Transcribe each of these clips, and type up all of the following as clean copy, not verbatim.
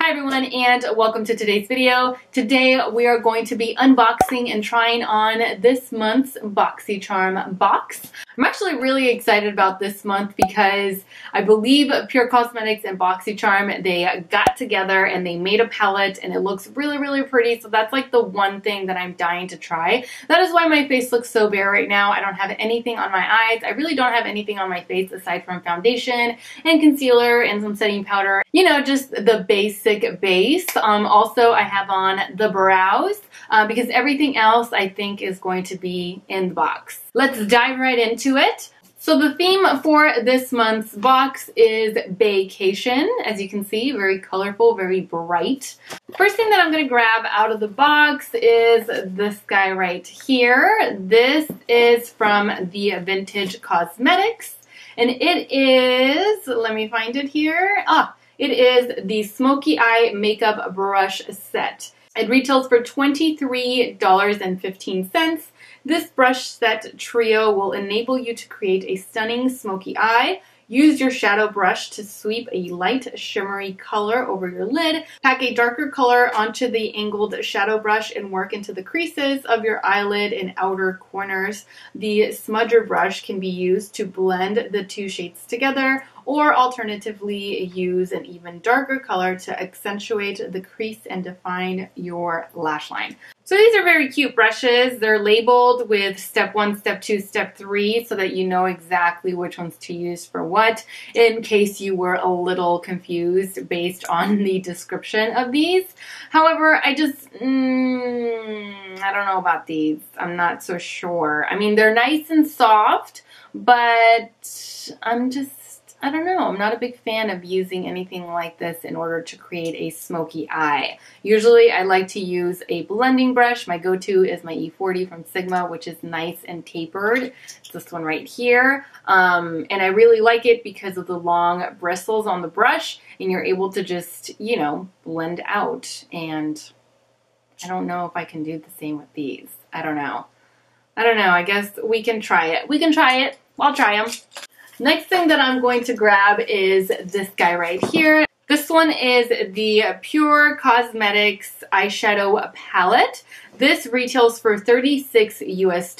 Hi everyone and welcome to today's video. Today we are going to be unboxing and trying on this month's Boxycharm box. I'm actually really excited about this month because I believe Pur Cosmetics and Boxycharm, they got together and they made a palette and it looks really pretty. So that's like the one thing that I'm dying to try. That is why my face looks so bare right now. I don't have anything on my eyes. I really don't have anything on my face aside from foundation and concealer and some setting powder. You know, just the basic base. Also, I have on the brows because everything else I think is going to be in the box. Let's dive right into it. So the theme for this month's box is vacation. As you can see, very colorful, very bright. First thing that I'm going to grab out of the box is this guy right here. This is from the Vintage Cosmetics. And it is, let me find it here. It is the Smoky Eye Makeup Brush Set. It retails for $23.15. This brush set trio will enable you to create a stunning smoky eye. Use your shadow brush to sweep a light shimmery color over your lid. Pack a darker color onto the angled shadow brush and work into the creases of your eyelid and outer corners. The smudger brush can be used to blend the two shades together, or alternatively use an even darker color to accentuate the crease and define your lash line. So these are very cute brushes. They're labeled with step 1, step 2, step 3 so that you know exactly which ones to use for what, in case you were a little confused based on the description of these. However, I just, I don't know about these. I'm not so sure. I mean, they're nice and soft, but I don't know. I'm not a big fan of using anything like this in order to create a smoky eye. Usually I like to use a blending brush. My go-to is my E40 from Sigma, which is nice and tapered. It's this one right here. And I really like it because of the long bristles on the brush, and you're able to just, you know, blend out. And I don't know if I can do the same with these. I don't know. I guess we can try it. I'll try them. Next thing that I'm going to grab is this guy right here. This one is the Pur Cosmetics eyeshadow palette. This retails for $36 US.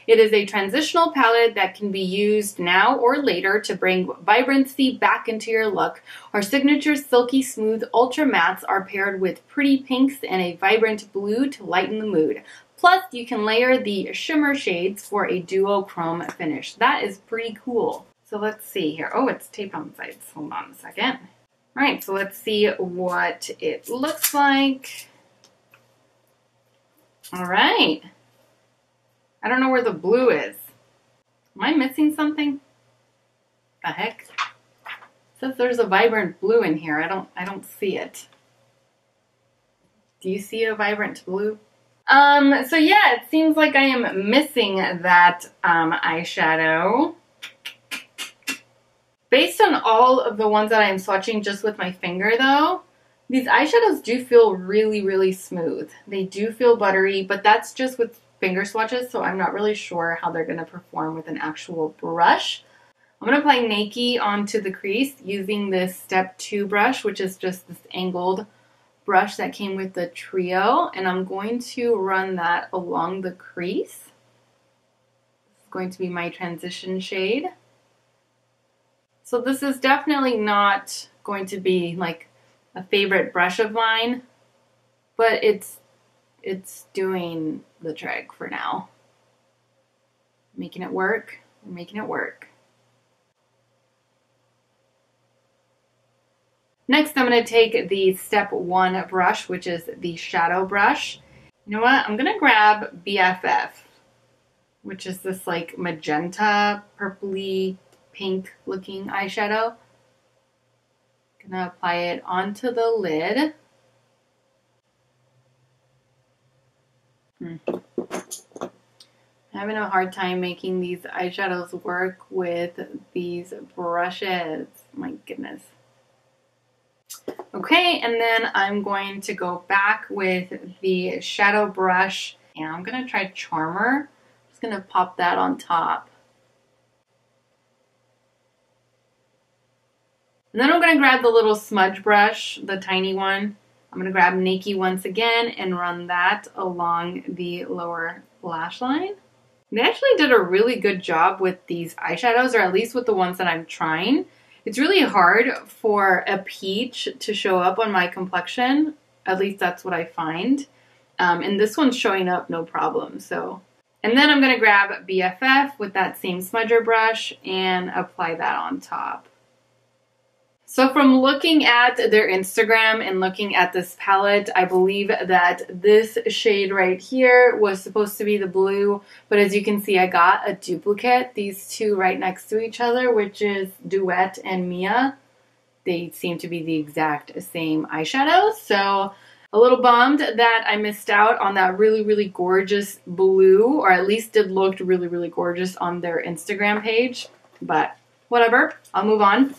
It is a transitional palette that can be used now or later to bring vibrancy back into your look. Our signature silky smooth ultra mattes are paired with pretty pinks and a vibrant blue to lighten the mood. Plus, you can layer the shimmer shades for a duochrome finish. That is pretty cool. So let's see here. Oh, it's taped on the sides. Hold on a second. All right, so let's see what it looks like. All right. I don't know where the blue is. Am I missing something? The heck? It says there's a vibrant blue in here. I don't see it. Do you see a vibrant blue? So yeah, it seems like I am missing that eyeshadow. Based on all of the ones that I'm swatching just with my finger though, these eyeshadows do feel really smooth. They do feel buttery, but that's just with finger swatches, so I'm not really sure how they're going to perform with an actual brush. I'm going to apply Naked onto the crease using this step 2 brush, which is just this angled brush that came with the trio, and I'm going to run that along the crease. This is going to be my transition shade. So this is definitely not going to be like a favorite brush of mine, but it's doing the trick for now. Making it work. We're making it work. Next, I'm going to take the step 1 brush, which is the shadow brush. You know what? I'm going to grab BFF, which is this like magenta, purpley, pink looking eyeshadow. I'm going to apply it onto the lid. I'm having a hard time making these eyeshadows work with these brushes. My goodness. Okay, and then I'm going to go back with the shadow brush, and I'm going to try Charmer. I'm just going to pop that on top. And then I'm going to grab the little smudge brush, the tiny one. I'm going to grab Nikki once again and run that along the lower lash line. They actually did a really good job with these eyeshadows, or at least with the ones that I'm trying. It's really hard for a peach to show up on my complexion. At least that's what I find. And this one's showing up no problem. And then I'm going to grab BFF with that same smudger brush and apply that on top. So from looking at their Instagram and looking at this palette, I believe that this shade right here was supposed to be the blue, but as you can see, I got a duplicate, these two right next to each other, which is Duet and Mia. They seem to be the exact same eyeshadow, so a little bummed that I missed out on that really, really gorgeous blue, or at least it looked really, really gorgeous on their Instagram page, but whatever, I'll move on.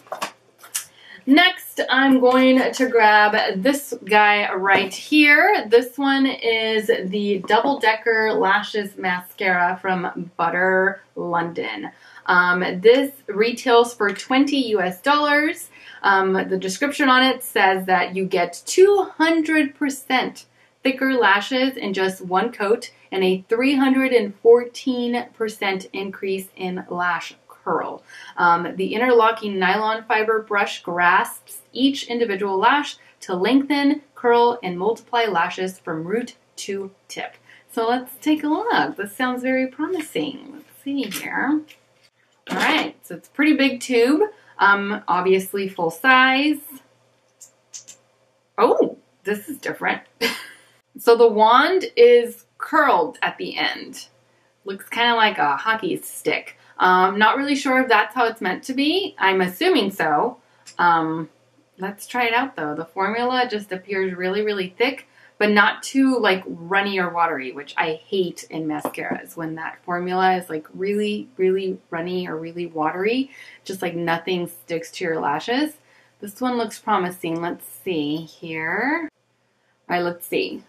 Next, I'm going to grab this guy right here. This one is the Double Decker Lashes Mascara from Butter London. This retails for $20 US. The description on it says that you get 200% thicker lashes in just one coat and a 314% increase in lash curl. The interlocking nylon fiber brush grasps each individual lash to lengthen, curl, and multiply lashes from root to tip. So let's take a look. This sounds very promising. Let's see here. All right, so it's a pretty big tube. Obviously full size. Oh, this is different. So the wand is curled at the end. Looks kind of like a hockey stick. Not really sure if that's how it's meant to be. I'm assuming so. Let's try it out though. The formula just appears really, really thick, but not too like runny or watery, which I hate in mascaras when that formula is like really, really runny or really watery. Just like nothing sticks to your lashes. This one looks promising. Let's see here. All right, let's see.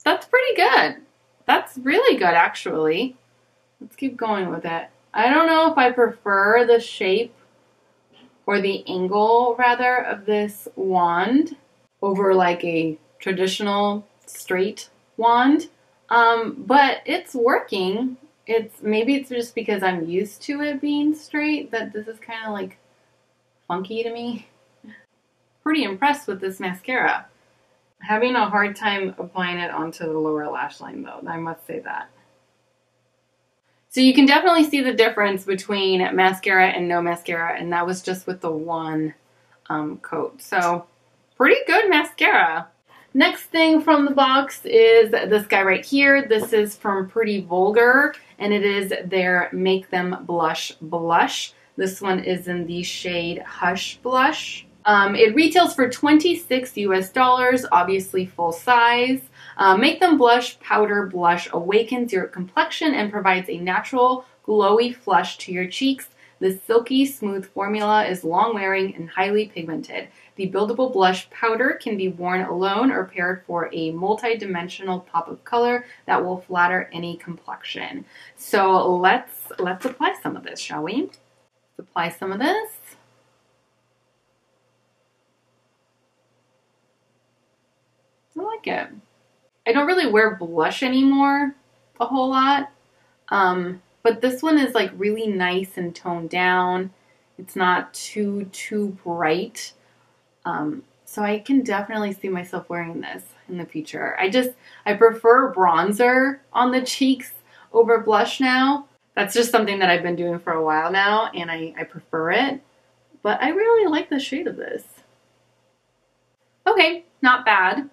That's pretty good. That's really good, actually. Let's keep going with it. I don't know if I prefer the shape or the angle, rather, of this wand over like a traditional straight wand. But it's working. Maybe it's just because I'm used to it being straight that this is kind of like funky to me. Pretty impressed with this mascara. Having a hard time applying it onto the lower lash line though, I must say that. So you can definitely see the difference between mascara and no mascara, and that was just with the one coat. So pretty good mascara. Next thing from the box is this guy right here. This is from Pretty Vulgar, and it is their Make Them Blush blush. This one is in the shade Hush Blush. It retails for $26 US, obviously full size. Make Them Blush Powder Blush awakens your complexion and provides a natural, glowy flush to your cheeks. The silky smooth formula is long-wearing and highly pigmented. The buildable blush powder can be worn alone or paired for a multi-dimensional pop of color that will flatter any complexion. So let's apply some of this, shall we? Let's apply some of this. I like it. I don't really wear blush anymore a whole lot, but this one is like really nice and toned down. It's not too bright, so I can definitely see myself wearing this in the future. I prefer bronzer on the cheeks over blush now. That's just something that I've been doing for a while now, and I prefer it, but I really like the shade of this. Okay, not bad.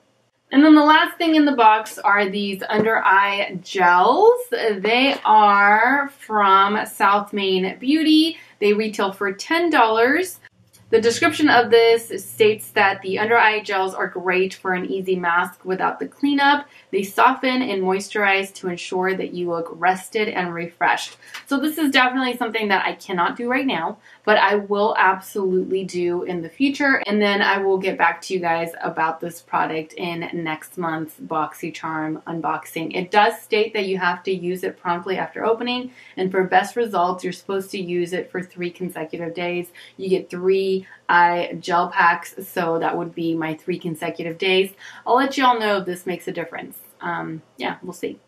And then the last thing in the box are these under eye gels. They are from South Main Beauty. They retail for $10. The description of this states that the under eye gels are great for an easy mask without the cleanup. They soften and moisturize to ensure that you look rested and refreshed. So this is definitely something that I cannot do right now, but I will absolutely do in the future. And then I will get back to you guys about this product in next month's Boxycharm unboxing. It does state that you have to use it promptly after opening, and for best results, you're supposed to use it for 3 consecutive days. You get 3 eye gel packs, so that would be my 3 consecutive days. I'll let you all know if this makes a difference. Yeah, we'll see.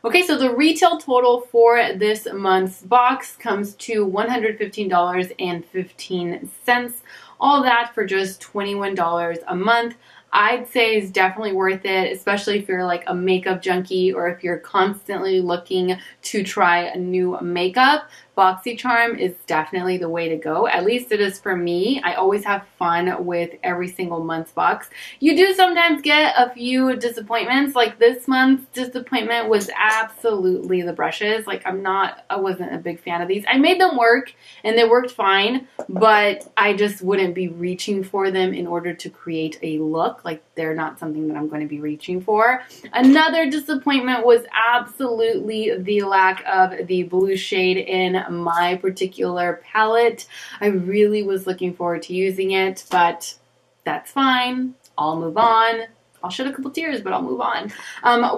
Okay, so the retail total for this month's box comes to $115.15. All that for just $21 a month. I'd say is definitely worth it, especially if you're like a makeup junkie or if you're constantly looking to try a new makeup. Boxycharm is definitely the way to go. At least it is for me. I always have fun with every single month's box. You do sometimes get a few disappointments. Like this month's disappointment was absolutely the brushes. Like I wasn't a big fan of these. I made them work and they worked fine, but I just wouldn't be reaching for them in order to create a look. Like they're not something that I'm going to be reaching for. Another disappointment was absolutely the lack of the blue shade in my particular palette. I really was looking forward to using it, but that's fine. I'll move on. I'll shed a couple tears, but I'll move on.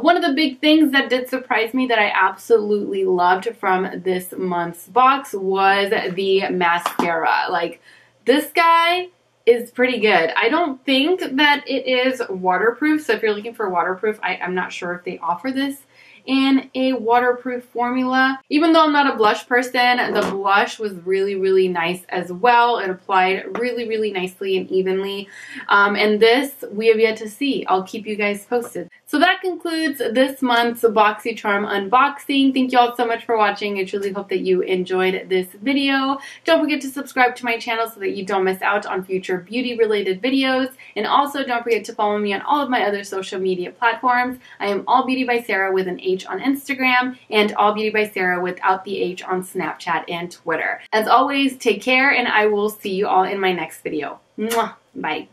One of the big things that did surprise me that I absolutely loved from this month's box was the mascara. Like this guy is pretty good. I don't think that it is waterproof, so if you're looking for waterproof, I'm not sure if they offer this in a waterproof formula. Even though I'm not a blush person, the blush was really, really nice as well. It applied really, really nicely and evenly. And this, we have yet to see. I'll keep you guys posted. So that concludes this month's Boxycharm unboxing. Thank you all so much for watching. I truly hope that you enjoyed this video. Don't forget to subscribe to my channel so that you don't miss out on future beauty-related videos. And also don't forget to follow me on all of my other social media platforms. I am All Beauty by Sarah with an H on Instagram and All Beauty by Sarah without the H on Snapchat and Twitter. As always, take care and I will see you all in my next video. Mwah! Bye.